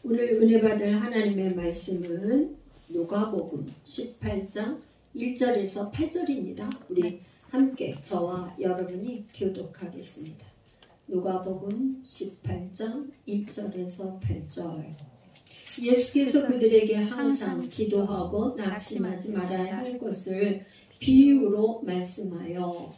오늘 은혜 받을 하나님의 말씀은 누가복음 18장 1절에서 8절입니다. 우리 함께 저와 여러분이 교독하겠습니다. 누가복음 18장 1절에서 8절. 예수께서 그들에게 항상 기도하고 낙심하지 말아야 할 것을 비유로 말씀하여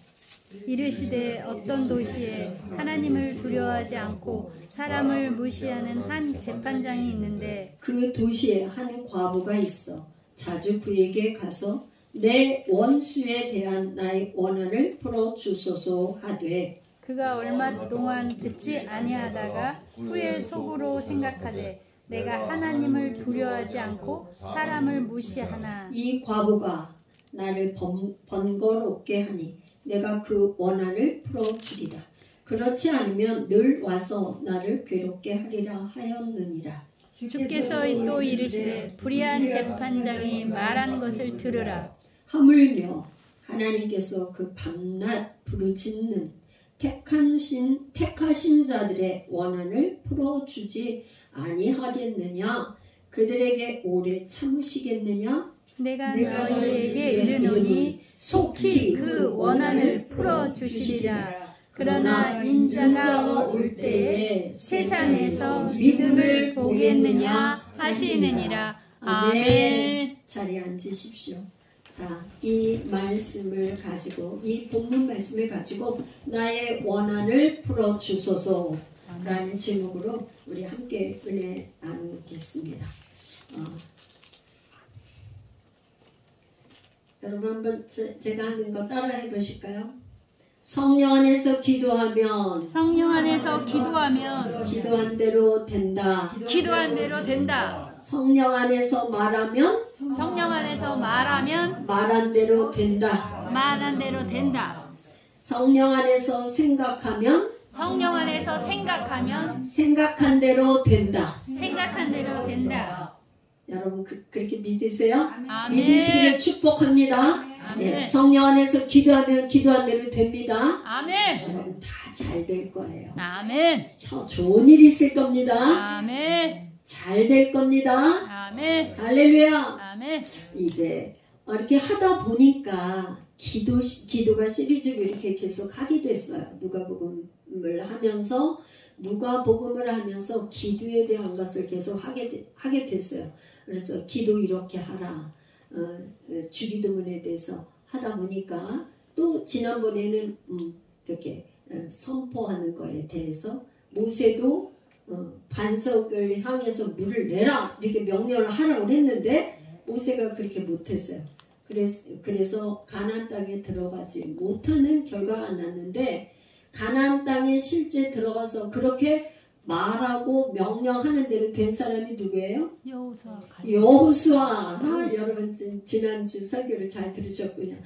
이르시되 어떤 도시에 하나님을 두려워하지 않고 사람을 무시하는 한 재판장이 있는데 그 도시에 한 과부가 있어 자주 그에게 가서 내 원수에 대한 나의 원한을 풀어주소서 하되 그가 얼마 동안 듣지 아니하다가 후에 속으로 생각하되 내가 하나님을 두려워하지 않고 사람을 무시하나 이 과부가 나를 번거롭게 하니 내가 그 원한을 풀어주리라. 그렇지 않으면 늘 와서 나를 괴롭게 하리라 하였느니라. 주께서 또 이르시되 불의한 재판장이 말한 것을 들으라. 하물며 하나님께서 그 밤낮 부르짖는 택하신 자들의 원한을 풀어주지 아니하겠느냐? 그들에게 오래 참으시겠느냐? 내가 너희에게 이르노니 속히 그 원한을 풀어주시리라. 그러나 인자가 올 때에 세상에서 믿음을 보겠느냐 하시느니라. 아멘. 자리에 앉으십시오. 자, 이 말씀을 가지고, 이 본문 말씀을 가지고 나의 원한을 풀어주소서 라는 제목으로 우리 함께 은혜 나누겠습니다. 여러분 한번 제가 하는 거 따라 해보실까요? 성령 안에서 기도하면 기도한 대로 된다. 성령 안에서 말하면 말한 대로 된다. 성령 안에서 생각하면 생각한 대로 된다. 여러분 그렇게 믿으세요? 아멘. 믿으시기를 축복합니다. 네, 성령 안에서 기도하면 기도한 대로 됩니다. 아멘. 여러분 다 잘 될 거예요. 아멘. 좋은 일이 있을 겁니다. 아멘. 잘 될 겁니다. 아멘. 할렐루야. 아멘. 이제 이렇게 하다 보니까 기도가 시리즈로 이렇게 계속 하게 됐어요. 누가복음을 하면서 기도에 대한 것을 계속 하게 됐어요. 그래서 기도 이렇게 하라. 주기도문에 대해서 하다 보니까 또 지난번에는 이렇게 선포하는 거에 대해서 모세도 반석을 향해서 물을 내라 이렇게 명령을 하라고 했는데 모세가 그렇게 못했어요. 그래서 가나안 땅에 들어가지 못하는 결과가 났는데 가나안 땅에 실제 들어가서 그렇게 말하고 명령하는 대로 된 사람이 누구예요? 여호수아. 여러분 지난주 설교를 잘 들으셨군요.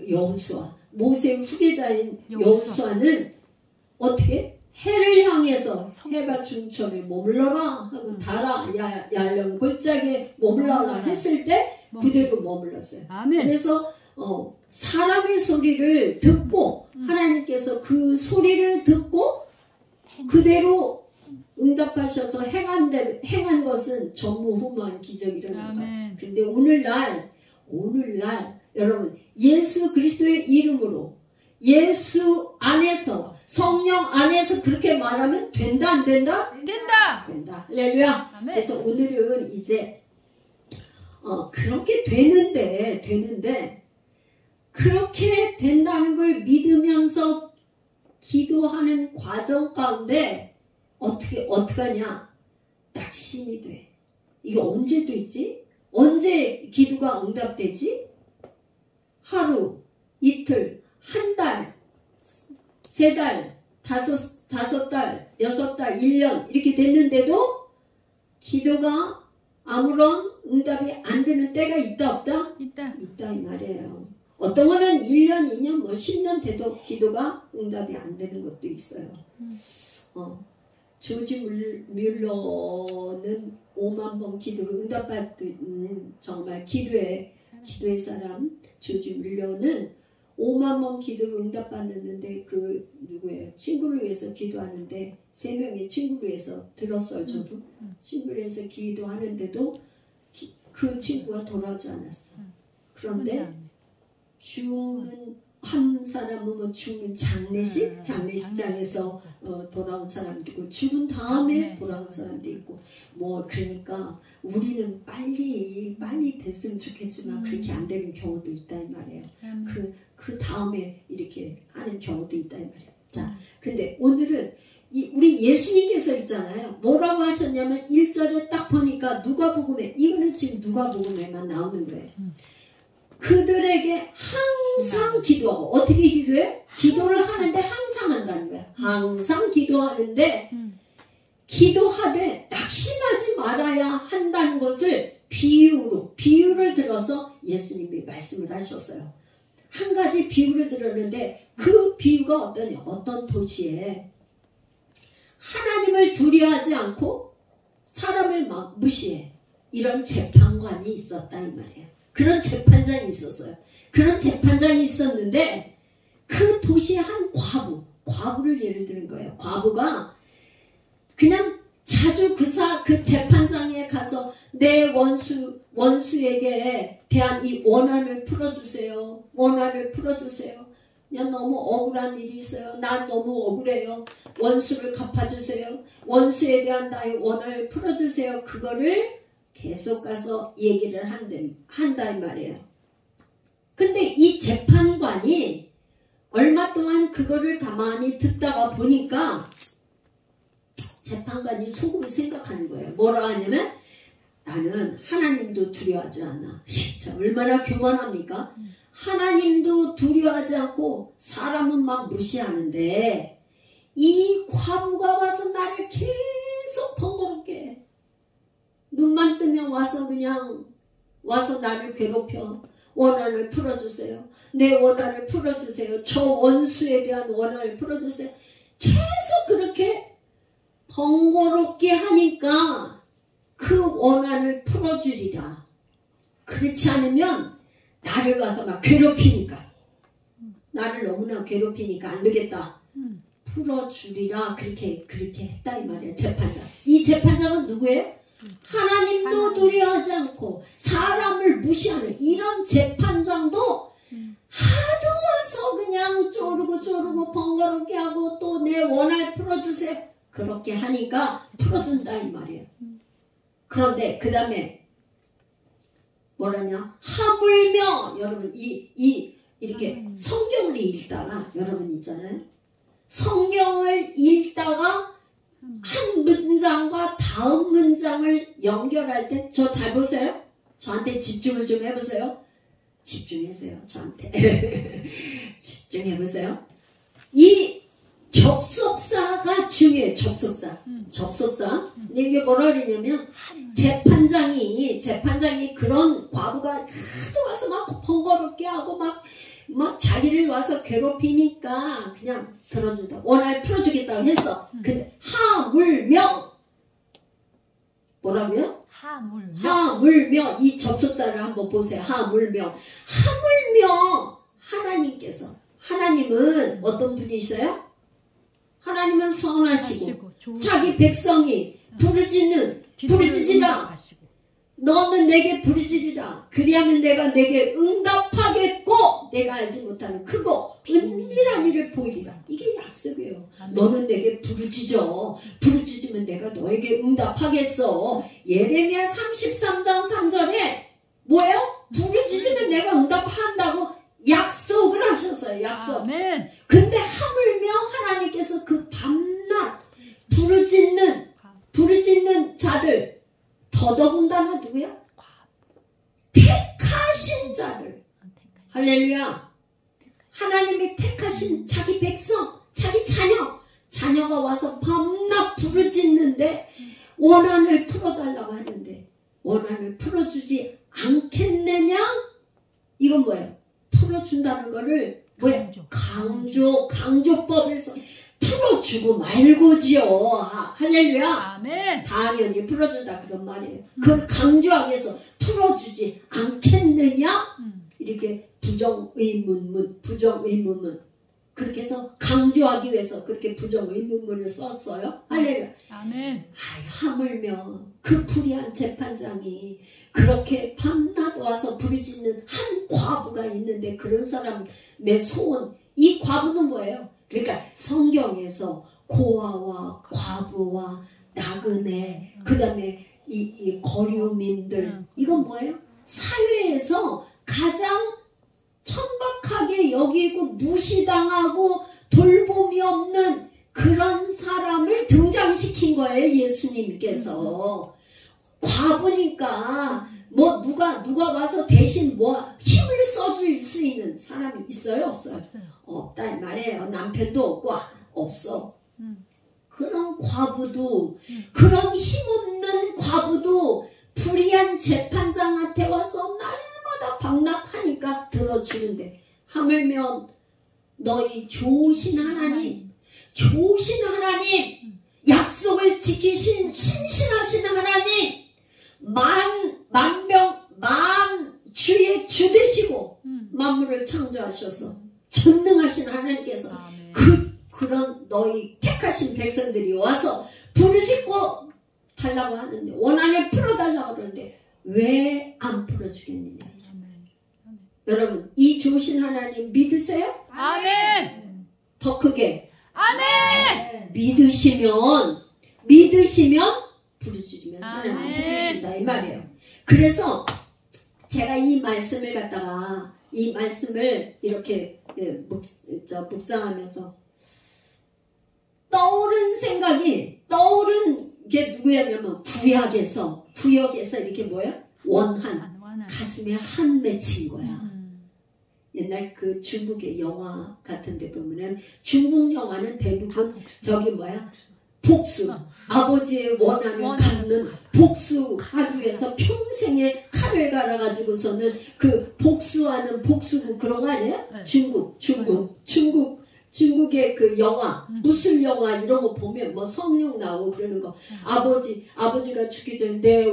여호수아. 모세의 후계자인 여호수아는 어떻게? 해를 향해서 해가 중천에 머물러라 하고 달아 야령 골짜기에 머물러라 했을 때 그대로 머물렀어요. 아멘. 그래서 사람의 소리를 듣고 하나님께서 그 소리를 듣고 그대로 응답하셔서 행한 것은 전무후무한 기적이라는 거예요. 그런데 오늘날 여러분 예수 그리스도의 이름으로 예수 안에서 성령 안에서 그렇게 말하면 된다 안 된다? 된다. 할렐루야. 그래서 오늘은 이제 그렇게 되는데 그렇게 된다는 걸 믿으면서 기도하는 과정 가운데 어떻게 하냐? 낙심이 돼. 이게 언제 되지? 언제 기도가 응답되지? 하루, 이틀, 한 달, 세 달, 다섯 달, 6달, 1년 이렇게 됐는데도 기도가 아무런 응답이 안 되는 때가 있다 없다? 있다 이 말이에요. 어떤 거는 1년, 2년, 10년 돼도 기도가 응답이 안 되는 것도 있어요. 조지 뮬러는 5만 번 기도를 응답받은 정말 기도의 사람 조지 뮬러는 5만 번 기도를 응답받았는데 그 누구예요? 친구를 위해서 기도하는데 3명의 친구를 위해서 들었어요. 저도 친구를 위해서 기도하는데도 그 친구가 돌아오지 않았어. 그런데 죽는 한 사람은 뭐 죽는 장례식장에서 돌아온 사람도 있고 죽은 다음에 돌아온 사람도 있고 뭐 그러니까 우리는 빨리 됐으면 좋겠지만 그렇게 안 되는 경우도 있다 이 말이에요. 그 다음에 이렇게 하는 경우도 있다 이 말이에요. 자, 근데 오늘은 우리 예수님께서 있잖아요. 뭐라고 하셨냐면 1절에 딱 보니까 누가복음에 이거는 지금 누가복음에만 나오는 거예요. 그들에게 항상 기도하고 어떻게 기도해? 기도를 하는데 항상 한다는 거야. 항상 기도하는데 기도하되 낙심하지 말아야 한다는 것을 비유를 들어서 예수님이 말씀을 하셨어요. 한 가지 비유를 들었는데 그 비유가 어떠냐? 어떤 도시에 하나님을 두려워하지 않고 사람을 막 무시해. 이런 재판관이 있었다 이 말이에요. 그런 재판장이 있었어요. 그런 재판장이 있었는데 그 도시의 한 과부를 예를 드는 거예요. 과부가 그냥 자주 그 재판장에 가서 내 원수에게 대한 이 원한을 풀어주세요. 원한을 풀어주세요. 그냥 너무 억울한 일이 있어요. 나 너무 억울해요. 원수를 갚아주세요. 원수에 대한 나의 원한을 풀어주세요. 그거를 계속 가서 얘기를 한다 이 말이에요. 근데 이 재판관이 얼마 동안 그거를 가만히 듣다가 보니까 재판관이 속으로 생각하는 거예요. 뭐라 하냐면 나는 하나님도 두려워하지 않아. 진짜 얼마나 교만합니까? 하나님도 두려워하지 않고 사람은 막 무시하는데 이 과부가 와서 나를 계속 번거롭게 해. 눈만 뜨면 와서 나를 괴롭혀. 원한을 풀어주세요. 내 원한을 풀어주세요. 저 원수에 대한 원한을 풀어주세요. 계속 그렇게 번거롭게 하니까 그 원한을 풀어주리라. 그렇지 않으면 나를 가서 막 괴롭히니까 나를 너무나 괴롭히니까 안 되겠다. 풀어주리라. 그렇게 했다 이 말이에요. 재판장. 이 재판장은 누구예요? 하나님도 두려워하지 않고 사람을 무시하는 이런 재판장도 하도 와서 그냥 쪼르고 번거롭게 하고 또 내 원한을 풀어주세요. 그렇게 하니까 풀어준다 이 말이에요. 그런데 그 다음에 뭐라냐? 하물며 여러분 이렇게 성경을 읽다가 여러분 있잖아요. 성경을 읽다가 한 문장과 다음 문장을 연결할 때 저 잘 보세요. 저한테 집중을 좀 해보세요. 집중해보세요. 저한테 집중해보세요. 이 접속사가 중요해요. 접속사. 이게 뭐라 그러냐면 재판장이 그런 과부가 하도 와서 막 번거롭게 하고 막 자기를 와서 괴롭히니까 그냥 들어준다. 원한을 풀어주겠다고 했어. 근데 하물며 뭐라고요? 하물며 이 접속사를 한번 보세요. 하물며 하나님은 어떤 분이셔요? 하나님은 선하시고 자기 백성이 부르짖으라. 너는 내게 부르짖으라. 그리하면 내가 내게 응답하겠고 내가 알지 못하는 크고 은밀한 일을 보이리라. 이게 약속이에요. 너는 내게 부르짖으면 내가 너에게 응답하겠어. 예레미야 33장 3절에 뭐예요? 부르짖으면 내가 응답한다고 약속을 하셨어요. 약속. 아멘. 근데 하물며 하나님께서 그 밤낮 부르짖는 자들 더더군다나 누구야? 택하신 자들. 할렐루야. 하나님이 택하신 자기 백성, 자기 자녀가 와서 밤낮 부르짖는데 원한을 풀어달라고 하는데 원한을 풀어주지 않겠느냐? 이건 뭐예요? 풀어준다는 거를 뭐예요? 강조법을 써. 풀어주고 말고지요. 할렐루야. 아멘. 당연히 풀어준다 그런 말이에요. 그걸 강조하기 위해서 풀어주지 않겠느냐? 이렇게 부정의문문 그렇게 해서 강조하기 위해서 그렇게 부정의문문을 썼어요. 할렐루야. 아멘. 하물며 그 불의한 재판장이 그렇게 밤낮 와서 부르짖는 한 과부가 있는데 그런 사람의 소원, 이 과부는 뭐예요? 그러니까 성경에서 고아와 과부와 나그네, 그 다음에 이 거류민들, 이건 뭐예요? 사회에서 가장 천박하게 여기고 무시당하고 돌봄이 없는 그런 사람을 등장시킨 거예요, 예수님께서. 과부니까 뭐 누가 와서 대신 뭐 힘을 써줄 수 있는 사람이 있어요, 없어요? 없다 이 말이에요. 남편도 없고 없어. 그런 과부도, 그런 힘없는 과부도 불의한 재판장한테 와서 날마다 방락하니까 들어주는데, 하물며 너희 좋으신 하나님, 약속을 지키신 신실하신 하나님, 만 주의 주 되시고 만물을 창조하셔서 전능하신 하나님께서 그런 너희 택하신 백성들이 와서 부르짖고 달라고 하는데, 원한을 풀어달라고 그러는데 왜 안 풀어주겠느냐. 여러분, 이 좋으신 하나님 믿으세요? 아멘. 더 크게 아멘. 믿으시면 부르짖으면 하나님 해주신다 이 말이에요. 그래서 제가 이 말씀을 갖다가 이 말씀을 이렇게 묵상하면서 떠오른 게 누구였냐면 구역에서 이렇게 뭐야? 원한 가슴에 한 맺힌 거야. 옛날 그 중국의 영화 같은 데 보면은 중국 영화는 대부분 저기 뭐야? 복수. 아버지의 원한을 갚는 복수하기 위해서 평생에 칼을 갈아가지고서는 그 복수하는 복수국 그런 거 아니에요? 네. 중국의 그 영화, 무술 영화 이런 거 보면 뭐 성룡 나오고 그러는 거. 아버지가 죽기 전에 내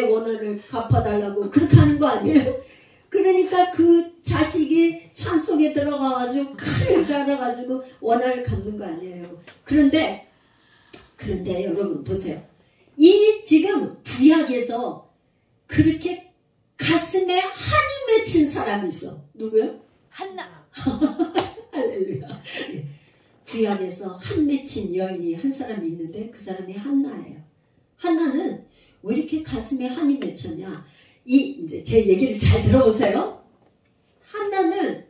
원한을 갚아달라고 그렇게 하는 거 아니에요? 그러니까 그 자식이 산속에 들어가가지고 칼을 갈아가지고 원한을 갚는 거 아니에요. 그런데 여러분 보세요. 이 지금 구약에서 그렇게 가슴에 한이 맺힌 사람이 있어. 누구요? 한나. 할렐루야. 구약에서 한 맺힌 여인이 한 사람이 있는데 그 사람이 한나예요. 한나는 왜 이렇게 가슴에 한이 맺혔냐? 이제 제 얘기를 잘 들어보세요. 한나는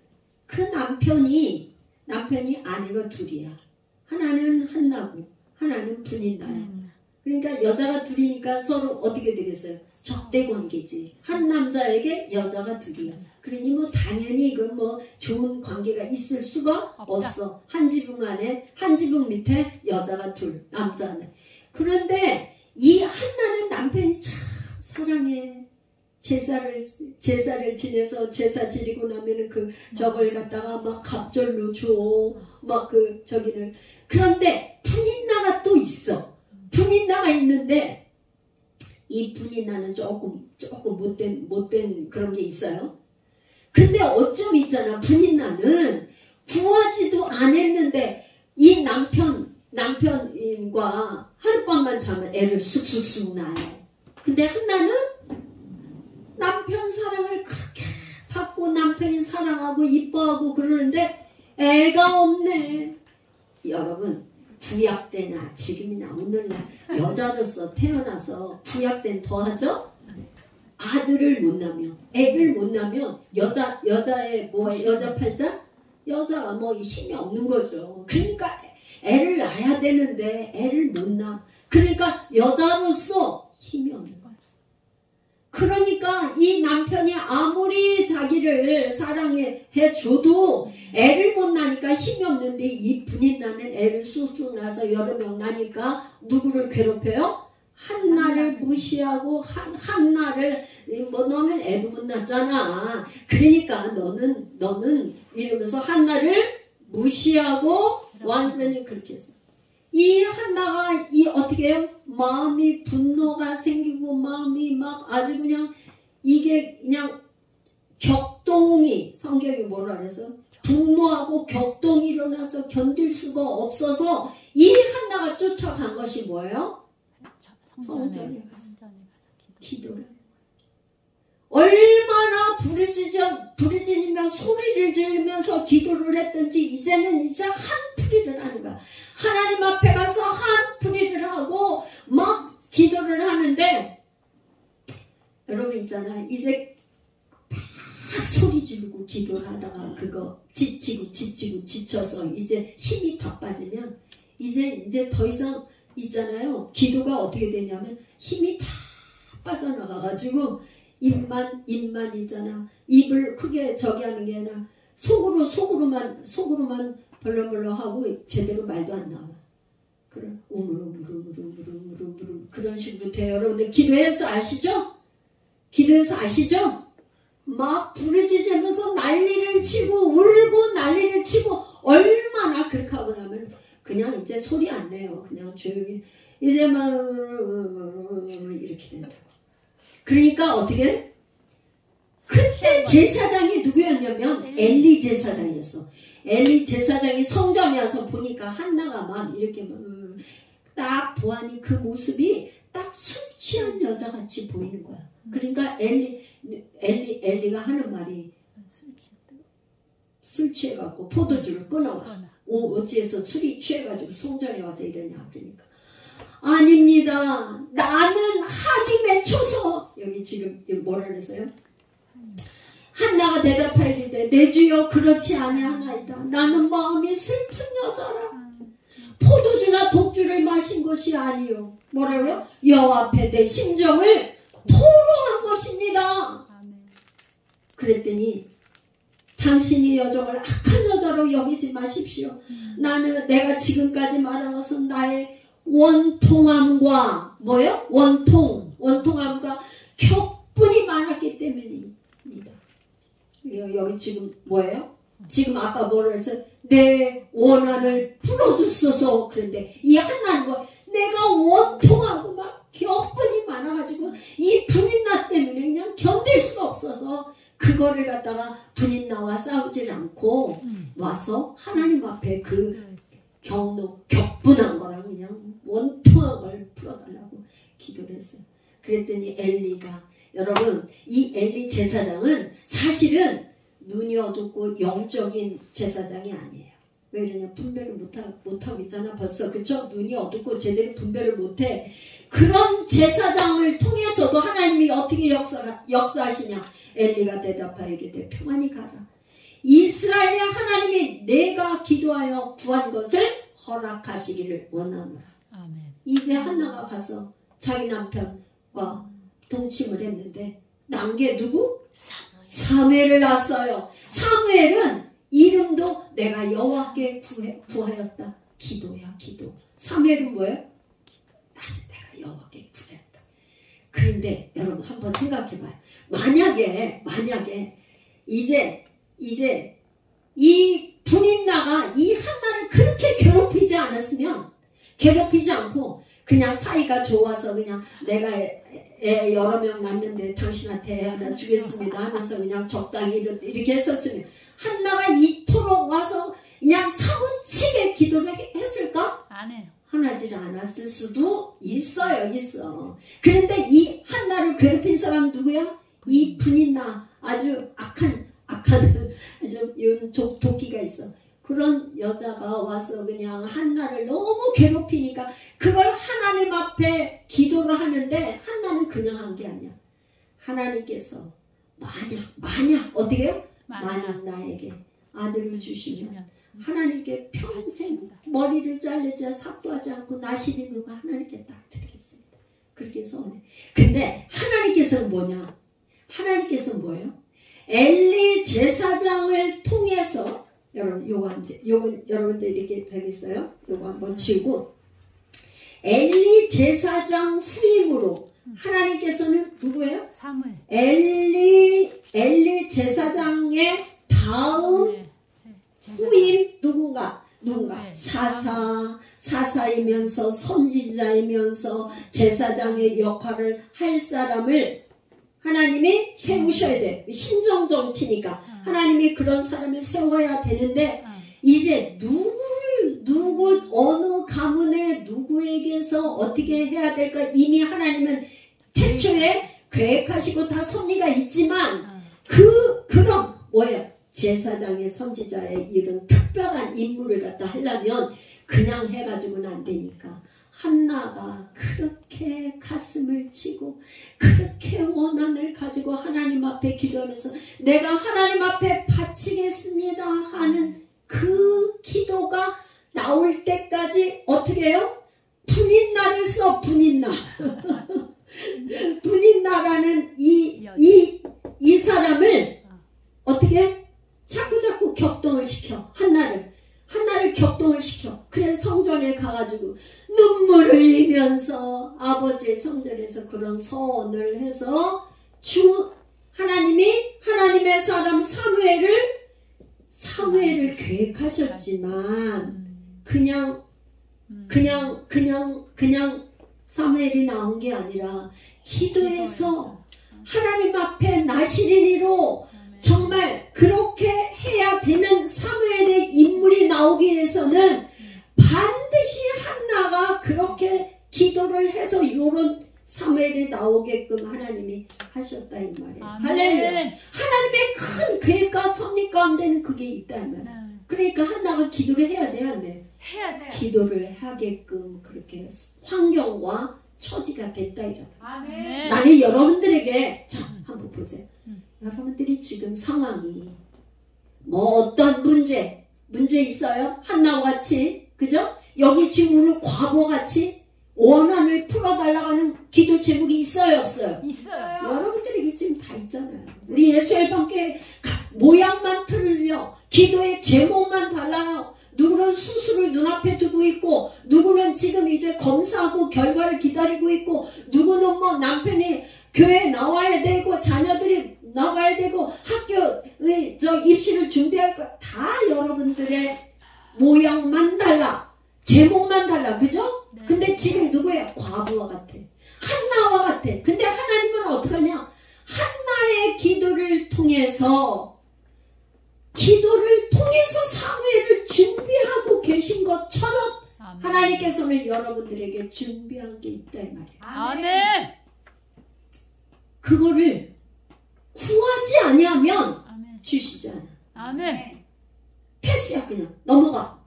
그 남편이 아내가 둘이야. 하나는 한나고 하나는 분인나야. 그러니까 여자가 둘이니까 서로 어떻게 되겠어요? 적대관계지. 한 남자에게 여자가 둘이야. 그러니 뭐 당연히 이건 뭐 좋은 관계가 있을 수가 없어. 한 지붕 안에 한 지붕 밑에 여자가 둘, 남자네. 그런데 이 한나는 남편이 참 사랑해. 제사를 지내서 제사 지리고 나면은 그 저걸 갖다가 막 갑절로 줘. 막 그 저기를. 그런데 분인나가 또 있어. 분인나가 있는데 이 분인나는 조금 못된 그런 게 있어요. 근데 어쩜 있잖아. 분인나는 구하지도 않았는데 이 남편과 하룻밤만 자면 애를 쑥쑥쑥 낳아요. 근데 한나는 남편 사랑을 그렇게 받고 남편이 사랑하고 이뻐하고 그러는데 애가 없네. 여러분, 구약 때나 지금이나 오늘날 여자로서 태어나서 구약 때는 더하죠? 아들을 못 낳으면, 애를 못 낳으면 여자의 여자 팔자? 여자가 뭐 힘이 없는 거죠. 그러니까 애를 낳아야 되는데 애를 못 낳아. 그러니까 여자로서 힘이 없는 거야. 그러니까 이 남편이 아무리 자기를 사랑해 줘도 애를 못 낳으니까 힘이 없는데 이 분인나는 애를 쑥쑥 낳아서 여러 명 낳으니까 누구를 괴롭혀요? 한나를 무시하고 한나를 뭐 너는 애도 못 낳잖아. 그러니까 너는 이러면서 한나를 무시하고 완전히 그렇게 했어. 이 한나가 어떻게 해요? 마음이 분노가 생기고 마음이 막 아주 그냥 이게 그냥 격동이, 성경이 뭐라 그래서 분노하고 격동이 일어나서 견딜 수가 없어서 이 한나가 쫓아간 것이 뭐예요? 성전에 가서 기도를. 얼마나 부르짖으며 소리를 지르면서 기도를 했던지 이제는 한풀이를 하는 거야. 하나님 앞에 가서 한풀이를 하고 막 기도를 하는데, 여러분 있잖아, 이제 막 소리 지르고 기도를 하다가 그거 지쳐서 이제 힘이 다 빠지면 이제 더 이상 있잖아요, 기도가 어떻게 되냐면 힘이 다 빠져나가가지고 입만 있잖아, 입을 크게 저기 하는 게 아니라 속으로만 벌렁벌렁 하고 제대로 말도 안 나와. 그런 우물우물 그런 식으로 돼요. 여러분들 기도해서 아시죠? 막 부르짖으면서 난리를 치고 울고 난리를 치고, 얼마나 그렇게 하고 나면 그냥 이제 소리 안 내요. 그냥 조용히 이제 막 이렇게 된다고. 그러니까 어떻게? 그때 제사장이 누구였냐면 엘리 제사장이었어. 엘리 제사장이 성전에 와서 보니까 한나가 막 이렇게 딱 보아니 그 모습이 딱 술 취한 여자같이 보이는 거야. 그러니까 엘리가 하는 말이 술 취해갖고 포도주를 끊어와. 어찌해서 술이 취해가지고 성전에 와서 이러냐. 그러니까 아닙니다. 나는 한이 맺혀서, 여기 지금 뭐라 그랬어요? 한나가 대답하이르되 내 주여 그렇지 아니하나이다. 나는 마음이 슬픈 여자라. 포도주나 독주를 마신 것이 아니요. 뭐라고요? 여호와 앞에 내 심정을 토로한 것입니다. 그랬더니 당신이 여종을 악한 여자로 여기지 마십시오. 나는 내가 지금까지 말하면서 나의 원통함과 뭐요? 원통함과 격분이 많았기 때문입니다. 여기 지금 뭐예요? 지금 아까 뭐라 해서 내 원한을 풀어주소서. 그런데 이 한나는 뭐 내가 원통하고 막 격분이 많아가지고 이 분인나 때문에 그냥 견딜 수가 없어서 그거를 갖다가 분인나와 싸우질 않고 와서 하나님 앞에 그 격분한 거랑 그냥 원통한 걸 풀어달라고 기도를 했어요. 그랬더니 엘리가, 여러분 이 엘리 제사장은 사실은 눈이 어둡고 영적인 제사장이 아니에요. 왜 그러냐? 분별을 못하고 있잖아 벌써. 그쵸? 눈이 어둡고 제대로 분별을 못해. 그런 제사장을 통해서도 하나님이 어떻게 역사하시냐? 엘리가 대답하이르되 평안히 가라. 이스라엘의 하나님이 내가 기도하여 구한 것을 허락하시기를 원하노라. 아멘. 이제 한나가 가서 자기 남편과 동침을 했는데 난 게 누구? 사무엘을 낳았어요. 사무엘은 이름도 내가 여호와께 구하였다. 기도야, 기도. 사무엘은 뭐예요? 나는 내가 여호와께 구하였다. 그런데 여러분 한번 생각해봐요. 만약에 이제 이 분인나가 이 한나를 그렇게 괴롭히지 않고 그냥 사이가 좋아서 그냥 내가 애 여러 명 낳는데 당신한테 애 하나 주겠습니다 하면서 그냥 적당히 이렇게 했었으면 한나가 이토록 와서 그냥 사무치게 기도를 했을까? 안 해요. 하지 않았을 수도 있어. 그런데 이 한나를 괴롭힌 사람 누구야? 이 분인나, 아주 악한 아주 도끼가 있어. 그런 여자가 와서 그냥 한나를 너무 괴롭히니까 그걸 하나님 앞에 기도를 하는데 한나는 그냥 한 게 아니야. 하나님께서 만약 어떻게 해요? 만약 나에게 아들을 주시면 하나님께 평생 머리를 자르지 삭도하지 않고 나시린 누가 하나님께 딱 드리겠습니다. 그렇게 서운해. 근데 하나님께서는 뭐냐? 하나님께서는 뭐예요? 엘리 제사장을 통해서, 여러분 요거 여러분들 이렇게 저기 있어요. 요거 한번 지우고, 엘리 제사장 후임으로 하나님께서는 누구예요? 사무엘. 엘리 제사장의 다음 후임 누군가 사사이면서 선지자이면서 제사장의 역할을 할 사람을 하나님이 세우셔야 돼. 신정 정치니까 하나님이 그런 사람을 세워야 되는데 이제 누구 어느 가문에 누구에게서 어떻게 해야 될까 이미 하나님은 태초에 계획하시고 다 섭리가 있지만 그런 뭐예요? 제사장의 선지자의 이런 특별한 임무를 갖다 하려면 그냥 해가지고는 안 되니까 한나가 그렇게 가슴을 치고 그렇게 원한을 가지고 하나님 앞에 기도하면서 내가 하나님 앞에 바치겠습니다 하는 그 기도가 나올 때까지 어떻게 해요? 분인나를 써. 분인나. 분인나라는 이 사람을 어떻게 자꾸 격동을 시켜. 한나를 격동을 시켜. 그래서 성전에 가가지고 눈물을 흘리면서 아버지의 성전에서 그런 서원을 해서 하나님이 하나님의 사람 사무엘을 계획하셨지만 그냥 사무엘이 나온 게 아니라 기도해서 하나님 앞에 나시린이로 정말 그렇게 해야 되는 사무엘의 인물이 나오기 위해서는 반드시 한나가 그렇게 기도를 해서 이런 사무엘이 나오게끔 하나님이 하셨다 이 말이에요. 할렐루야. 하나님의 큰 계획과 섭리 가운데는 그게 있다 이 말이에요. 그러니까 한나가 기도를 해야 돼, 안 돼? 해야 돼. 기도를 하게끔 그렇게 환경과 처지가 됐다 이런. 아멘. 나는 여러분들에게 자 한번 보세요. 여러분들이 지금 상황이 뭐 어떤 문제 있어요? 한나와 같이 그죠? 여기 지금 오늘 과거같이 원한을 풀어달라고 하는 기도 제목이 있어요 없어요? 있어요. 여러분들에게 지금 다 있잖아요. 우리 예수엘방교회 모양만 틀려 기도의 제목만 달라요. 누구는 수술을 눈앞에 두고 있고 누구는 지금 이제 검사하고 결과를 기다리고 있고 누구는 뭐 남편이 교회에 나와야 되고 자녀들이 나와야 되고 학교에 입시를 준비하고 다 여러분들의 모양만 달라. 제목만 달라. 그죠? 네. 근데 지금 누구예요? 과부와 같아. 한나와 같아. 근데 하나님은 어떡하냐? 한나의 기도를 통해서 사무엘을 준비하고 계신 것처럼 아멘. 하나님께서는 여러분들에게 준비한 게 있다 이 말이에요. 아멘. 그거를 구하지 아니하면 주시지 않아. 아멘. 패스야 그냥 넘어가.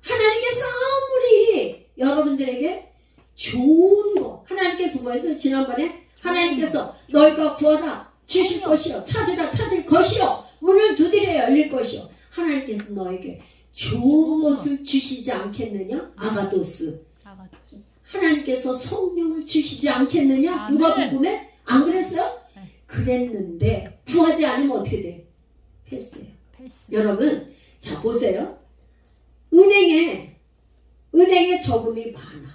하나님께서 아무리 여러분들에게 좋은 거 하나님께서 뭐였어요? 지난번에 하나님께서 너희가 구하라 주실 것이요 찾으라 찾을 것이요 문을 두드려 열릴 것이요 하나님께서 너에게 좋은 것을 주시지 않겠느냐? 아가도스. 하나님께서 성령을 주시지 않겠느냐? 누가 궁금해? 안 그랬어요? 그랬는데 구하지 않으면 어떻게 돼? 패스예요. 여러분 자 보세요. 은행에 저금이 많아.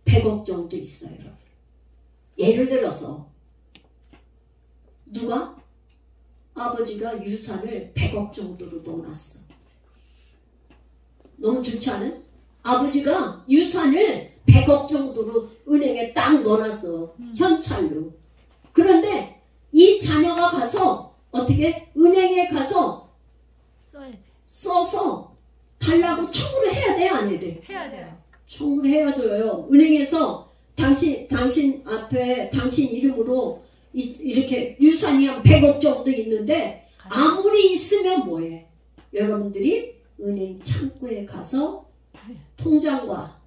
100억 정도 있어요. 여러분. 예를 들어서 누가? 아버지가 유산을 100억 정도로 넣어놨어. 너무 좋지 않은? 아버지가 유산을 100억 정도로 은행에 딱 넣어놨어. 현찰로. 그런데 이 자녀가 가서 어떻게 은행에 가서 써서 달라고 청구를 해야 돼요? 안 해야 돼요? 해야 돼요. 청구를 해야 돼요. 은행에서 당신 앞에 당신 이름으로 이렇게 유산이 한 100억 정도 있는데 아무리 있으면 뭐해? 여러분들이 은행 창구에 가서 통장과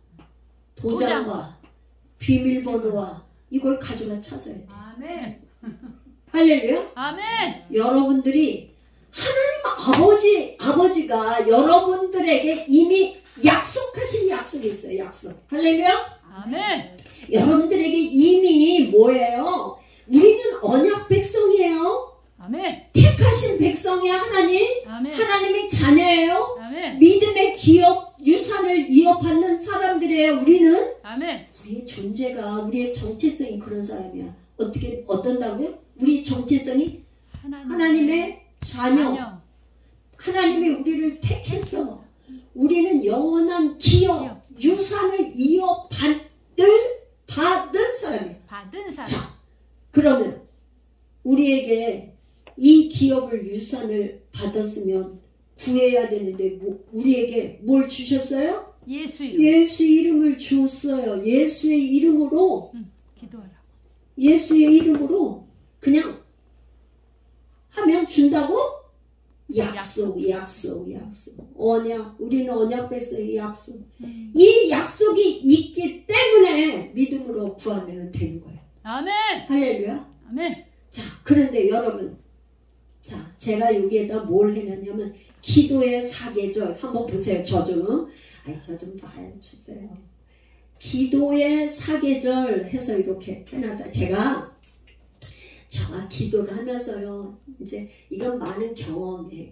도장과 비밀번호와 이걸 가져가 찾아야 돼. 아멘. 할렐루야. 아멘. 여러분들이 하나님 아버지가 여러분들에게 이미 약속하신 약속이 있어요. 약속. 할렐루야. 아멘. 여러분들에게 이미 뭐예요? 우리는 언약 백성이에요. 아멘. 택하신 백성이야 하나님. 아멘. 하나님의 자녀예요. 아멘. 믿음의 유산을 이어받는 사람들이에요. 우리는. 아멘. 우리의 존재가 우리의 정체성이 그런 사람이야. 어떤다고요? 우리 정체성이 하나님의 자녀. 하나님이 우리를 택했어. 우리는 영원한 기업, 유산을 받은 사람이에요. 받은 사람. 자, 그러면 우리에게 이 기업을 유산을 받았으면 구해야 되는데 우리에게 뭘 주셨어요? 예수 이름. 예수 이름을 주었어요. 예수의 이름으로 기도하라고. 예수의 이름으로 그냥 하면 준다고? 약속. 언약. 우리는 언약 뺐어요. 약속. 이 약속이 있기 때문에 믿음으로 구하면 되는 거예요. 아멘. 할렐루야. 아멘. 자, 그런데 여러분, 자, 제가 여기에다 뭘 해놨냐면 기도의 사계절 한번 보세요. 저 좀 봐주세요. 기도의 사계절 해서 이렇게 해놨어요. 제가 기도를 하면서요. 이제 이건 많은 경험이에요.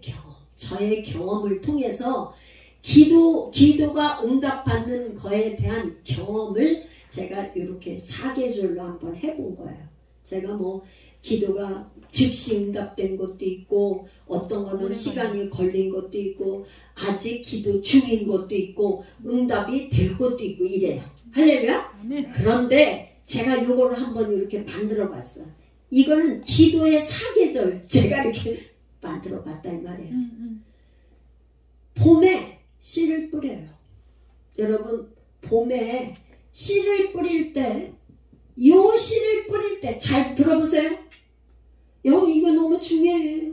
저의 경험을 통해서 기도가 응답받는 거에 대한 경험을 제가 이렇게 사계절로 한번 해본 거예요. 제가 뭐 기도가 즉시 응답된 것도 있고 어떤 거는 시간이 걸린 것도 있고 아직 기도 중인 것도 있고 응답이 될 것도 있고 이래요. 할렐루야? 그런데 제가 이거를 한번 이렇게 만들어 봤어요. 이거는 기도의 사계절 제가 이렇게 만들어 봤다 이 말이에요. 봄에 씨를 뿌려요. 여러분 봄에 씨를 뿌릴 때 요 씨를 뿌릴 때 잘 들어보세요. 이거 너무 중요해요.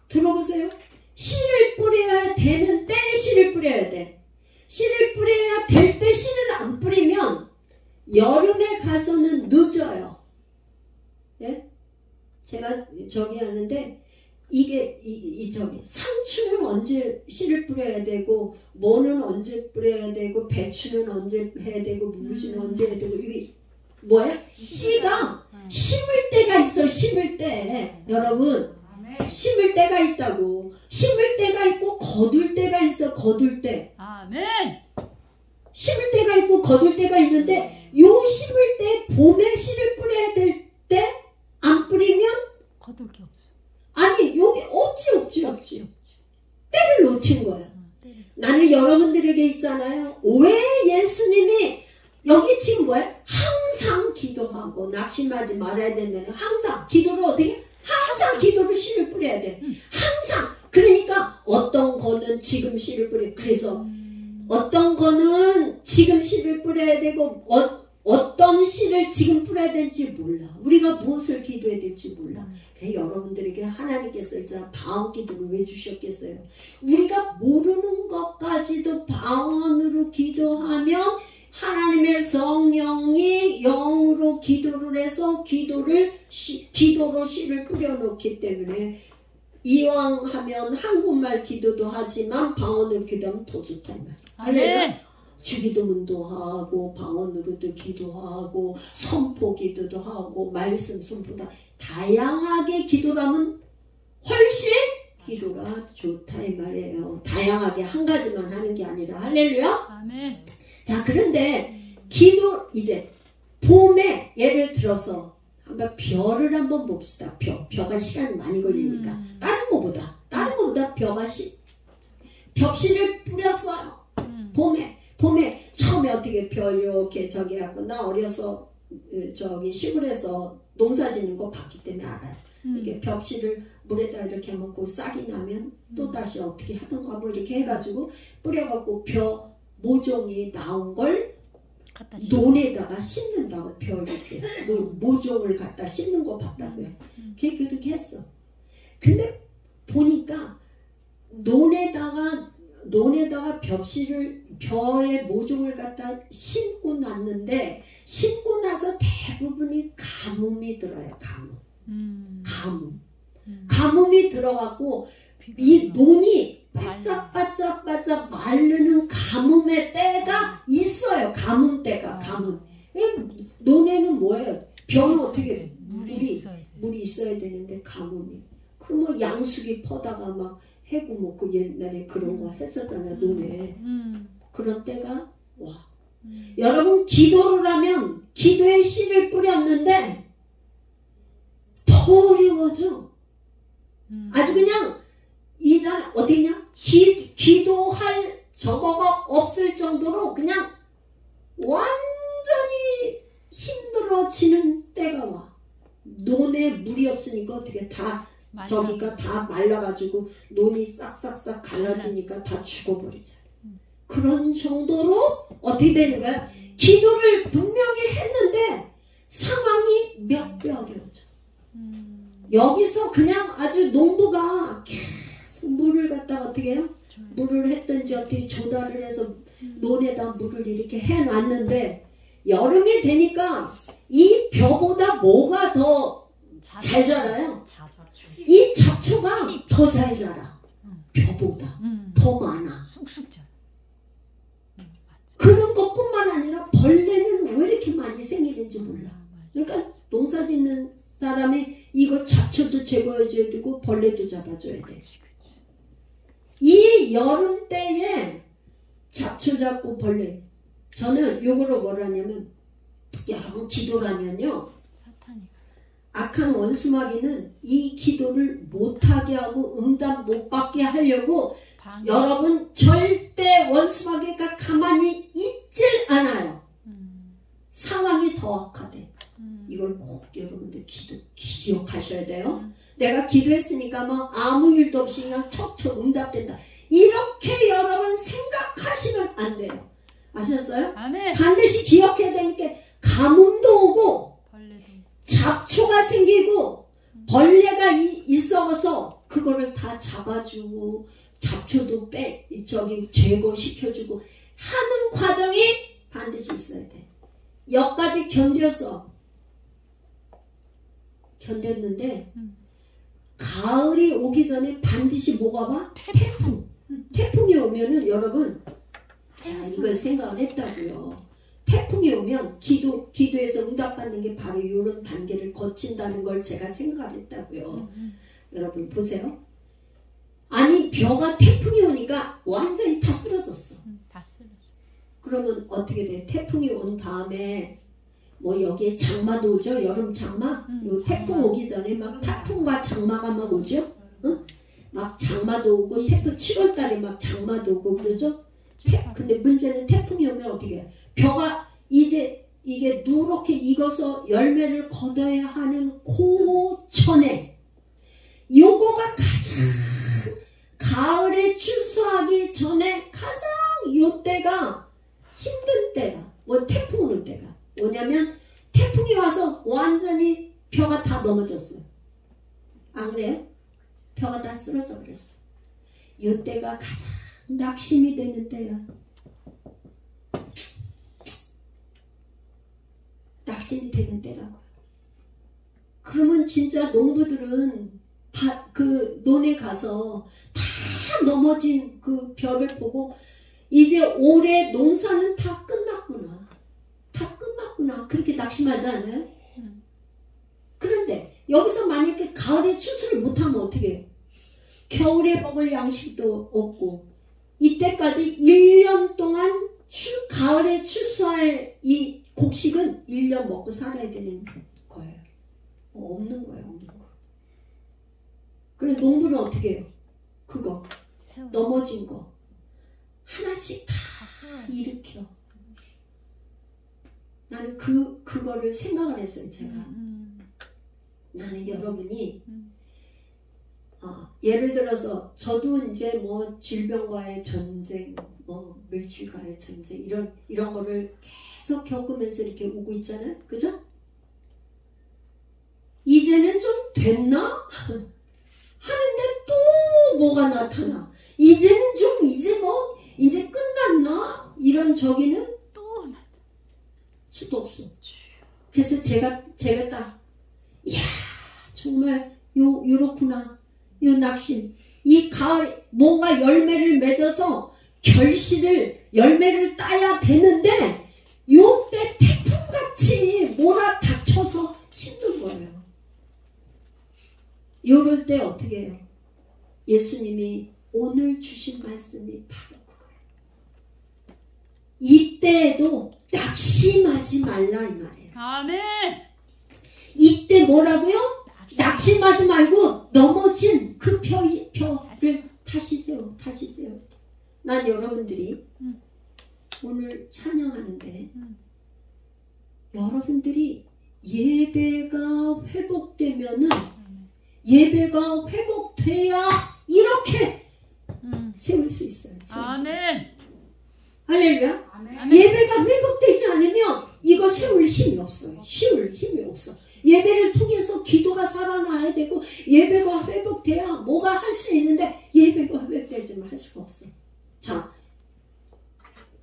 들어보세요. 씨를 뿌려야 되는 때에 씨를 뿌려야 돼. 씨를 뿌려야 될 때 씨를 안 뿌리면 여름에 가서는 늦어요. 예? 제가 저기 하는데 이게 상추는 언제 씨를 뿌려야 되고 뭐는 언제 뿌려야 되고 배추는 언제 해야 되고 무릇은 언제 해야 되고 이게 뭐야? 씨가 심을 때가 있어. 심을 때 여러분 심을 때가 있다고. 심을 때가 있고 거둘 때가 있어. 거둘 때. 아멘. 심을 때가 있고 거둘 때가 있는데 요 심을 때 봄에 씨를 뿌려야 될 때 안 뿌리면 거둘 게 없어. 아니 여기 없지. 때를 놓친 거야. 나는 여러분들에게 있잖아요. 왜 예수님이 여기 지금 뭐야? 항상 기도하고 낙심하지 말아야 된다는 항상 기도를 어떻게? 항상 기도를 씨를 뿌려야 돼. 항상. 그러니까 어떤 거는 지금 씨를 뿌려. 그래서 어떤 거는 지금 씨를 뿌려야 되고 어떤 씨를 지금 뿌려야 될지 몰라. 우리가 무엇을 기도해야 될지 몰라. 여러분들에게 하나님께서 이제 방언 기도를 왜 주셨겠어요? 우리가 모르는 것까지도 방언으로 기도하면 하나님의 성령이 영으로 기도를 해서 기도로 씨를 뿌려놓기 때문에 이왕 하면 한국말 기도도 하지만 방언으로 기도하면 더 좋단 말이에요. 주기도문도 하고 방언으로도 기도하고 선포 기도도 하고 말씀 선포도 다양하게 기도를 하면 훨씬 기도가 좋다 이 말이에요. 다양하게 한 가지만 하는 게 아니라. 할렐루야. 아멘. 자, 그런데 기도 이제 봄에 예를 들어서 한번 벼를 한번 봅시다. 벼가 시간이 많이 걸리니까 다른 거보다 벽씨를 뿌렸어요. 봄에 처음에 어떻게 벼 이렇게 저기 하고 나 어려서 저기 시골에서 농사 짓는 거 봤기 때문에 알아요. 이렇게 벽씨를 물에다 이렇게 먹고 싹이 나면 또 다시 어떻게 하던가 뭐 이렇게 해가지고 뿌려갖고 벼 모종이 나온 걸 논에다가 심는다고. 벼 이렇게 모종을 갖다 심는 거 봤다고요. 그렇게 했어. 근데 보니까 논에다가 벼의 모종을 갖다 심고 났는데 심고 나서 대부분이 가뭄이 들어요. 가뭄이 들어갖고 이 논이 바짝바짝 마르는 가뭄의 때가 있어요. 가뭄 때가. 논에는 뭐예요? 벼는 어떻게 물이 있어야 되는데 가뭄이. 그럼 뭐 양수기 퍼다가 막 해고 먹고 옛날에 그런 거 했었잖아요. 논에. 그런 때가 와. 여러분 기도를 하면 기도의 씨를 뿌렸는데 더 어려워져. 아주 그냥 이자 어디냐? 기도할 저거가 없을 정도로 그냥 완전히 힘들어지는 때가 와. 논에 물이 없으니까 어떻게 다 저기가 다 말라가지고 논이 싹싹싹 갈라지니까 다 죽어버리잖아요. 그런 정도로 어떻게 되는 거야? 기도를 분명히 했는데 상황이 몇 배 어려워져. 여기서 그냥 아주 농부가 계속 물을 갖다가 어떻게 해요? 물을 했든지 어떻게 조달을 해서 논에다 물을 이렇게 해놨는데 여름이 되니까 이 벼보다 뭐가 더 잘 자라요? 이 잡초가 더 잘 자라. 벼보다 더 많아. 쑥쑥 자라. 그런 것뿐만 아니라 벌레는 왜 이렇게 많이 생기는지 몰라. 그러니까 농사 짓는 사람이 이거 잡초도 제거해줘야 되고 벌레도 잡아줘야 돼. 이 여름 때에 잡초 잡고 벌레. 저는 요거로 뭐라 하냐면 여러분 기도라면요. 악한 원수마귀는 이 기도를 못하게 하고 응답 못 받게 하려고 여러분 절대 원수마귀가 가만히 있질 않아요. 상황이 더 악화돼. 이걸 꼭 여러분들 기억하셔야 돼요. 내가 기도했으니까 뭐 아무 일도 없이 그냥 척척 응답된다. 이렇게 여러분 생각하시면 안 돼요. 아셨어요? 아멘. 반드시 기억해야 되니까 가뭄도 오고 잡초가 생기고 벌레가 있어서 그거를 다 잡아주고 잡초도 제거시켜주고 하는 과정이 반드시 있어야 돼. 여기까지 견뎠는데 가을이 오기 전에 반드시 뭐가 와? 태풍. 태풍이 오면은 여러분 자 이걸 생각을 했다고요. 태풍이 오면 기도에서 응답받는 게 바로 이런 단계를 거친다는 걸 제가 생각을 했다고요. 여러분 보세요. 아니 벼가 태풍이 오니까 완전히 다 쓰러졌어. 그러면 어떻게 돼? 태풍이 온 다음에 뭐 여기에 장마도 오죠. 여름 장마. 요 태풍 오기 전에 막 태풍과 장마가 막 오죠. 응? 막 장마도 오고 태풍 7월달에 막 장마도 오고 그러죠. 근데 문제는 태풍이 오면 어떻게 해? 벼가 이제 이게 누렇게 익어서 열매를 거둬야 하는 고천에 요거가 가장 가을에 출소하기 전에 가장 요 때가 힘든 때야. 뭐 태풍 오는 때가 뭐냐면 태풍이 와서 완전히 벼가 다 넘어졌어. 안 그래요? 벼가 다 쓰러져 버렸어. 요 때가 가장 낙심이 되는 때야. 낙심이 되는 때라고요. 그러면 진짜 농부들은 그 논에 가서 다 넘어진 그 벼를 보고 이제 올해 농사는 다 끝났구나. 다 끝났구나. 그렇게 낙심하지 않아요? 그런데 여기서 만약에 가을에 추수를 못하면 어떻게 해요? 겨울에 먹을 양식도 없고 이때까지 1년 동안 가을에 추수할 이 곡식은 1년 먹고 살아야 되는 거예요. 없는 거예요. 없는 거. 그래서 농부는 어떻게 해요? 그거 넘어진 거 하나씩 다 일으켜. 나는 그거를 생각을 했어요. 제가 나는 여러분이 예를 들어서 저도 이제 뭐 질병과의 전쟁, 뭐 물질과의 전쟁 이런 거를 계속 겪으면서 이렇게 오고 있잖아요. 그죠? 이제는 좀 됐나? 하는데 또 뭐가 나타나. 이제는 좀 이제 끝났나? 이런 저기는 또 수도 없어. 그래서 제가 딱 이야 정말 요렇구나. 요 낙심. 이 가을 뭔가 열매를 맺어서 열매를 따야 되는데 요때 태풍같이 몰아닥쳐서 힘든 거예요. 요럴 때 어떻게 해요? 예수님이 오늘 주신 말씀이 바로 그거예요. 이때에도 낙심하지 말라 이 말이에요. 아멘. 이때 뭐라고요? 낙심하지 말고 넘어진 그 벼를 다시 세워. 난 여러분들이 오늘 찬양하는데 여러분들이 예배가 회복되면은 예배가 회복돼야 이렇게 세울 수 있어요. 아멘. 할렐루야. 아멘. 예배가 회복되지 않으면 이거 세울 힘이 없어요. 세울 힘이 없어. 예배를 통해서 기도가 살아나야 되고 예배가 회복돼야 뭐가 할 수 있는데 예배가 회복되지만 할 수가 없어. 자,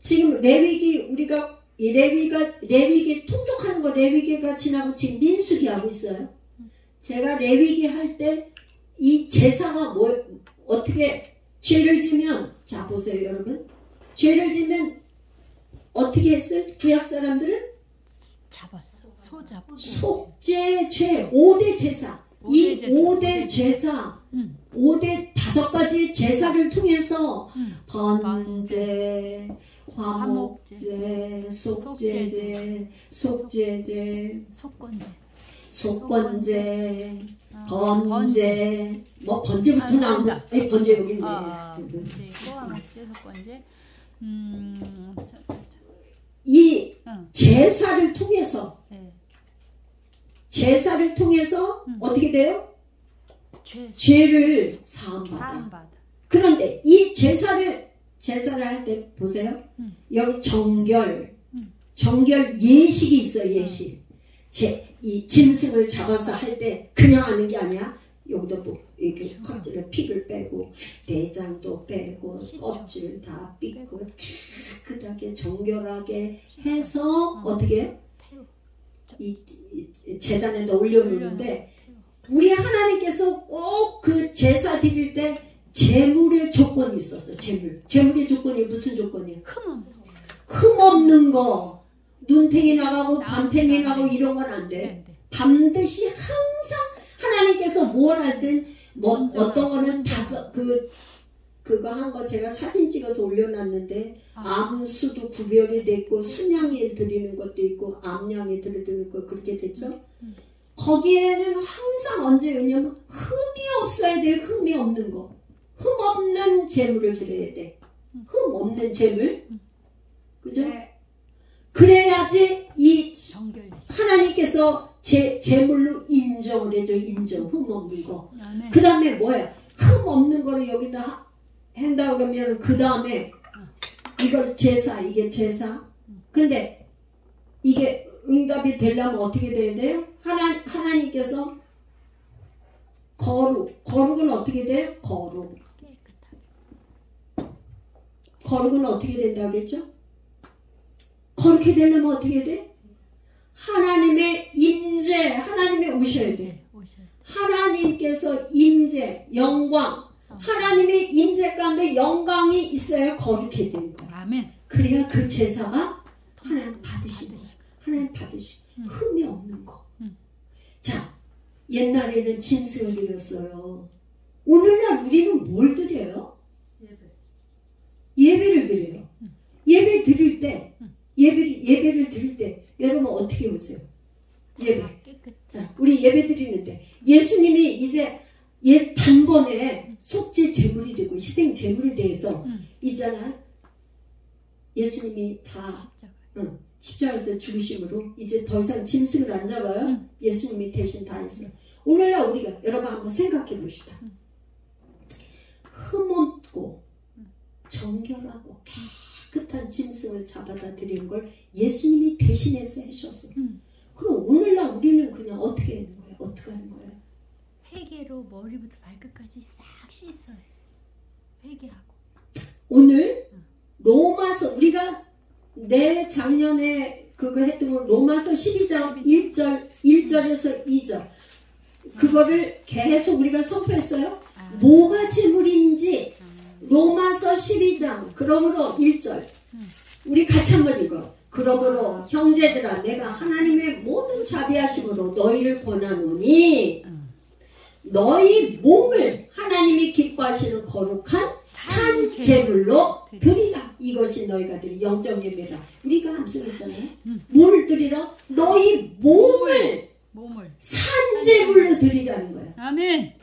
지금 레위기 우리가 레위기 통독하는 거 레위기가 지나고 지금 민수기 하고 있어요. 제가 레위기 할 때 이 제사가 어떻게 죄를 지면 자 보세요 여러분. 죄를 지면 어떻게 했어요? 구약 사람들은 잡았어. 소 잡고. 속죄, 죄, 5대 제사. 이 5대 제사, 5대 5가지 제사를 통해서 번제, 화목제, 속죄제, 속건제, 번제, 뭐 번제부터 나온다. 번제 여기 있네. 번제, 화목제, 속건제. 이 제사를 통해서 어떻게 돼요? 죄를 사함받아. 그런데 이 제사를 할 때 보세요. 여기 정결 예식이 있어요. 예식. 이 짐승을 잡아서 할 때 그냥 하는 게 아니야. 여기도 뭐 이렇게 껍질을 피를 빼고 내장도 빼고 껍질 다 삐고 깨끗하게 정결하게 해서 어떻게 해요? 이 제단에다 올려놓는데 우리 하나님께서 꼭 그 제사 드릴 때 제물의 조건이 있었어. 제물의 조건이 무슨 조건이야? 흠 없는 거. 눈탱이 나가고 밤탱이 나가고 이런 건 안 돼. 반드시 항상 하나님께서 뭘 하든 뭐 어떤 거는 그거 한 거 제가 사진 찍어서 올려놨는데 암수도 구별이 됐고 순양에 드리는 것도 있고 암양에 드리는 것 그렇게 됐죠. 거기에는 항상 언제 왜냐면 흠이 없어야 돼. 흠이 없는 거. 흠 없는 제물을 드려야 돼. 흠 없는 제물. 그죠? 그래야지 이 하나님께서 제물로 인정을 해줘. 인정. 흠 없는 거. 그 다음에 뭐야? 흠 없는 거를 여기다 한다 그러면 그 다음에 이걸 이게 제사. 근데 이게 응답이 되려면 어떻게 돼야 돼요? 하나님께서 거룩은 어떻게 돼요? 거룩은 어떻게 된다고 그랬죠? 거룩해 되려면 어떻게 돼? 하나님의 임재, 하나님의 오셔야 돼. 하나님께서 임재, 영광, 하나님의 임재 가운데 영광이 있어야 거룩해 되는 거야. 아멘. 그래야 그 제사가 하나님 받으시는 거야. 하나님 받으시고 흠이 없는 거. 자, 옛날에는 짐승을 드렸어요. 오늘날 우리는 뭘 드려요? 예배를 드려요. 예배를 드릴 때 여러분 어떻게 오세요? 예배. 자, 우리 예배 드리는데 예수님이 이제 단번에 속죄 제물이 되고 희생 제물에 대해서 있잖아. 예수님이 다 십자가에서 죽으심으로 이제 더 이상 짐승을 안 잡아요. 예수님이 대신 다 했어요. 오늘날 우리가 여러분 한번 생각해 봅시다. 흠없고 정결하고 깨끗한 짐승을 잡아다 드리는 걸 예수님이 대신해서 하셨어요. 그럼 오늘날 우리는 그냥 어떻게 하는 거예요? 어떻게 하는 거예요? 회개로 머리부터 발끝까지 싹 씻어요. 회개하고. 오늘 로마서 우리가 작년에 그거 했던 거 로마서 12장 1절에서 2절 그거를 계속 우리가 선포했어요. 뭐가 제물인지 로마서 12장 그러므로 1절 우리 같이 한번 읽어. 그러므로 형제들아 내가 하나님의 모든 자비하심으로 너희를 권하노니 너희 몸을 하나님이 기뻐하시는 거룩한 산 제물로 드리라. 이것이 너희가 드릴 영적 예배라. 우리가 암송했잖아요. 뭘 드리라? 너희 몸을 산 제물로 드리라는 거야. 아멘.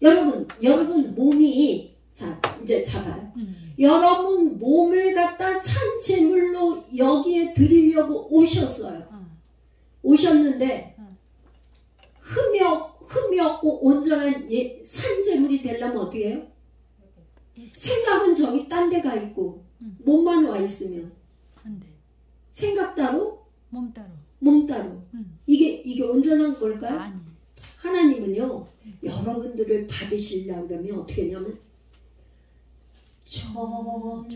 여러분 몸이 자 이제 잡아요. 여러분 몸을 갖다 산 제물로 여기에 드리려고 오셨어요. 오셨는데 흠이 없고 온전한 산재물이 되려면 어떻게 해요? 생각은 저기 딴 데 가 있고 몸만 와 있으면 생각 따로 몸 따로 이게 온전한 걸까요? 아니. 하나님은요 여러분들을 받으시려고 그러면 어떻게 하냐면 전부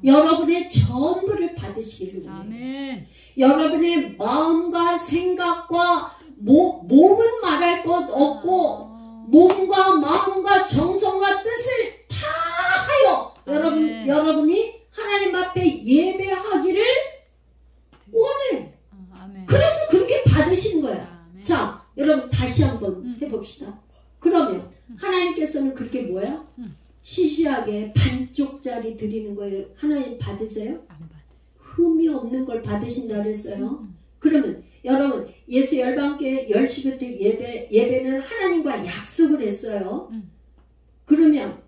여러분의 전부를 받으시기를 원해요. 아멘. 여러분의 마음과 생각과 몸은 말할 것 없고 몸과 마음과 정성과 뜻을 다 하여 여러분이 하나님 앞에 예배하기를 원해. 그래서 그렇게 받으신 거야. 자, 여러분 다시 한번 해봅시다. 그러면 하나님께서는 그렇게 뭐야? 시시하게 반쪽짜리 드리는 거예요. 하나님 받으세요? 안 받아. 흠이 없는 걸 받으신다 그랬어요. 그러면 여러분 예수 열방교회 10시부터 예배는 하나님과 약속을 했어요. 그러면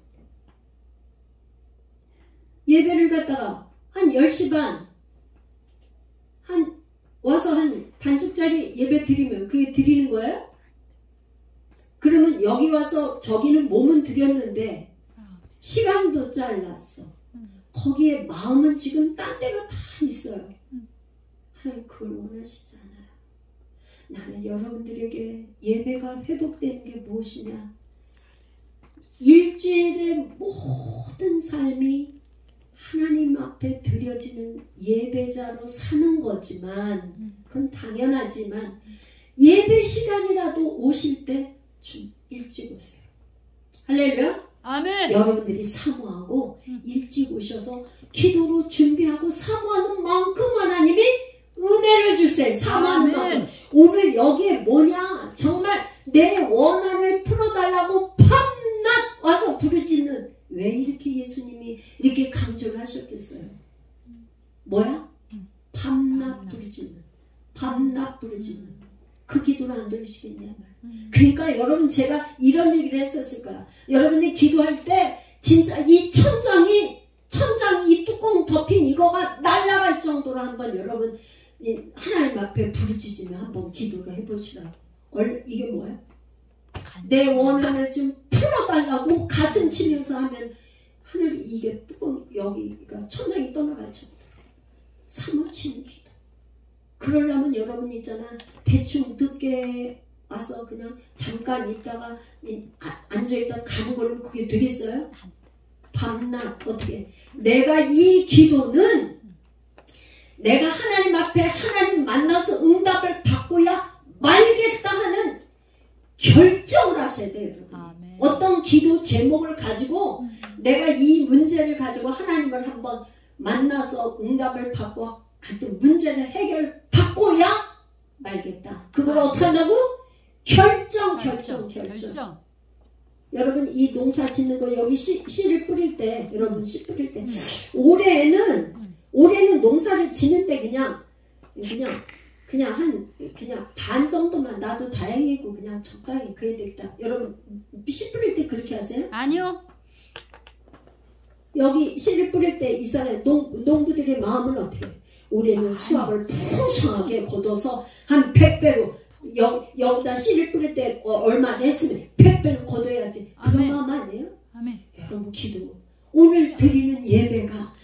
예배를 갖다가 한 10시 반 와서 한 반쪽짜리 예배 드리면 그게 드리는 거예요? 그러면 여기 와서 저기는 몸은 드렸는데 시간도 잘랐어. 거기에 마음은 지금 딴 데가 다 있어요. 하나님 그걸 원하시지 않아요. 나는 여러분들에게 예배가 회복되는 게 무엇이냐? 일주일의 모든 삶이 하나님 앞에 드려지는 예배자로 사는 거지만 그건 당연하지만 예배 시간이라도 오실 때 좀 일찍 오세요. 할렐루야. 아멘. 여러분들이 사모하고 일찍 오셔서 기도로 준비하고 사모하는 만큼 하나님이 은혜를 주세요. 사모하는 만큼. 오늘 여기에 뭐냐? 정말 내 원한을 풀어달라고 밤낮 와서 부르짖는 왜 이렇게 예수님이 이렇게 강조를 하셨겠어요? 뭐야? 밤낮 부르짖는. 밤낮 부르짖는. 그 기도를 안 들으시겠냐 말. 그러니까 여러분 제가 이런 얘기를 했었을 거야. 여러분이 기도할 때 진짜 이 천장이 이 뚜껑 덮인 이거가 날아갈 정도로 한번 여러분 하나님 앞에 부르짖으며 한번 기도를 해보시라. 이게 뭐야? 내 원한을 좀 풀어달라고 가슴 치면서 하면 하늘이 이게 뚜껑 여기가 천장이 떠나갈 정도로 사무치는 기도. 그러려면 여러분 있잖아 대충 늦게 와서 그냥 잠깐 있다가 앉아있다 가는 걸로 그게 되겠어요? 밤낮 어떻게 내가 이 기도는 내가 하나님 앞에 하나님 만나서 응답을 받고야 말겠다 하는 결정을 하셔야 돼요. 여러분. 어떤 기도 제목을 가지고 내가 이 문제를 가지고 하나님을 한번 만나서 응답을 받고 하여튼 문제를 해결받고야 말겠다. 그걸 어떻게 한다고? 결정. 여러분 이 농사 짓는 거 여기 씨를 뿌릴 때 여러분 씨 뿌릴 때 올해는 농사를 지는 때 그냥 반 정도만 놔도 다행이고 그냥 적당히 그래야 되겠다. 여러분 씨 뿌릴 때 그렇게 하세요? 아니요. 여기 씨를 뿌릴 때 이 사람 농부들의 마음은 어떻게 해? 올해는 수확을 풍성하게 거둬서 한 100배로 여기다 씨를 뿌릴 때 얼마 냈으면 100배를 거둬야지. 그런 마음 아니에요? 아멘. 여러분 기도. 오늘 드리는 예배가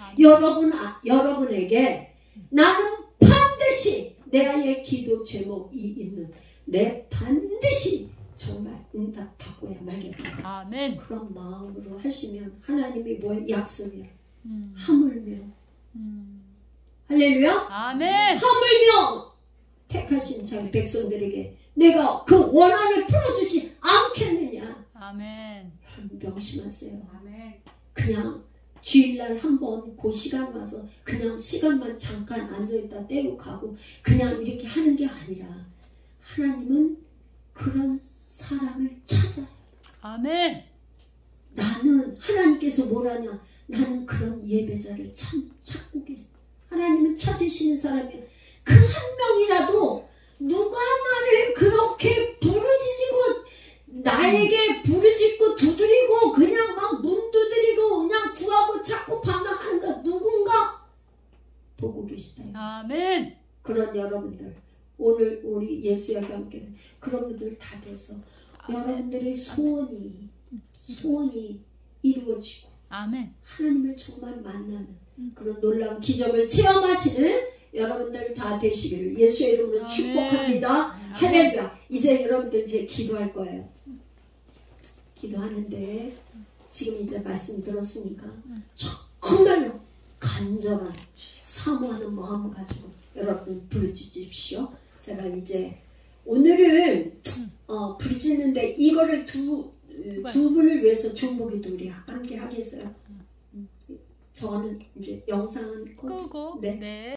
여러분에게 나는 반드시 내 아이의 기도 제목이 있는 내 반드시 정말 응답 받고야 말겠다. 아멘. 그런 마음으로 하시면 하나님이 뭐에 약속이야. 하물며 할렐루야. 아멘. 하물며 택하신 자기 백성들에게 내가 그 원한을 풀어주지 않겠느냐. 아멘. 여러분 명심하세요. 아멘. 그냥 주일날 한번 그 시간 와서 그냥 시간만 잠깐 앉아있다 떼고 가고 그냥 이렇게 하는 게 아니라 하나님은 그런 사람을 찾아요. 아멘. 나는 하나님께서 뭐라냐? 나는 그런 예배자를 찾고 계세요. 하나님은 찾으시는 사람이에요. 그 한 명이라도 누가 나를 그렇게 부르짖고 나에게 부르짖고 두드리고 그냥 막 문 두드리고 그냥 구하고 찾고 반항하는가 누군가 보고 계시다. 아멘. 그런 여러분 여러분들 오늘 우리 예수와 함께 그런 분들 다 돼서 여러분들의 소원이 이루어지고 아멘. 하나님을 정말 만나는 그런 놀라운 기적을 체험하시는 여러분들 다 되시기를 예수의 이름으로 아멘. 축복합니다. 할렐루야. 이제 여러분들 이제 기도할 거예요. 기도하는데 지금 이제 말씀 들었으니까 정말로 간절한 사모하는 마음 가지고 여러분 부르짖으십시오. 제가 이제 오늘은 부르짖는데 이거를 두 분을 위해서 중보기도 우리 함께 하겠어요. 저는 이제 영상 끄고 네. 네.